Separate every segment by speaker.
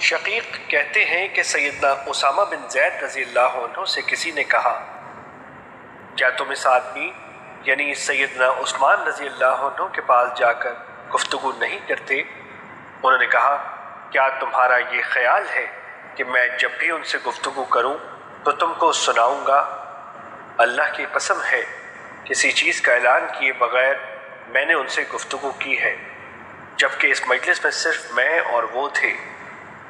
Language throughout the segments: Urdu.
Speaker 1: شقیق کہتے ہیں کہ سیدنا اسامہ بن زید رضی اللہ عنہ سے کسی نے کہا، کیا تم اس آدمی یعنی سیدنا عثمان رضی اللہ عنہ کے پاس جا کر گفتگو نہیں کرتے؟ انہوں نے کہا، کیا تمہارا یہ خیال ہے کہ میں جب بھی ان سے گفتگو کروں تو تم کو سناؤں گا؟ اللہ کی قسم ہے، کسی چیز کا اعلان کیے بغیر میں نے ان سے گفتگو کی ہے، جبکہ اس مجلس میں صرف میں اور وہ تھے۔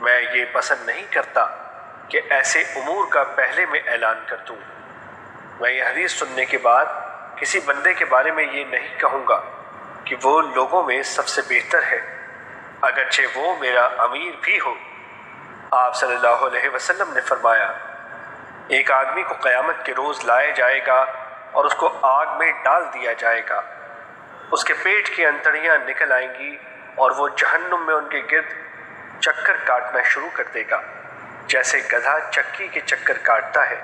Speaker 1: میں یہ پسند نہیں کرتا کہ ایسے امور کا پہلے میں اعلان کر دوں۔ میں یہ حدیث سننے کے بعد کسی بندے کے بارے میں یہ نہیں کہوں گا کہ وہ لوگوں میں سب سے بہتر ہے، اگرچہ وہ میرا امیر بھی ہو۔ آپ صلی اللہ علیہ وسلم نے فرمایا، ایک آدمی کو قیامت کے روز لایا جائے گا اور اس کو آگ میں ڈال دیا جائے گا، اس کے پیٹ کی انتڑیاں نکل آئیں گی اور وہ جہنم میں ان کے گرد چکر کاٹنا شروع کر دے گا، جیسے گدھا چکی کے چکر کاٹتا ہے۔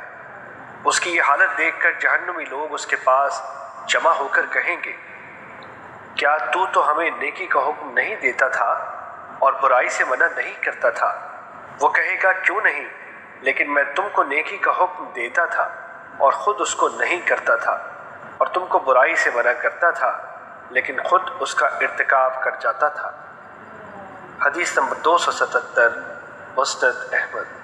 Speaker 1: اس کی یہ حالت دیکھ کر جہنمی لوگ اس کے پاس جمع ہو کر کہیں گے، کیا تو ہمیں نیکی کا حکم نہیں دیتا تھا اور برائی سے منع نہیں کرتا تھا؟ وہ کہے گا، کیوں نہیں، لیکن میں تم کو نیکی کا حکم دیتا تھا اور خود اس کو نہیں کرتا تھا، اور تم کو برائی سے منع کرتا تھا لیکن خود اس کا ارتکاب کر جاتا تھا۔ حدیث نمبر 277، مسند احمد۔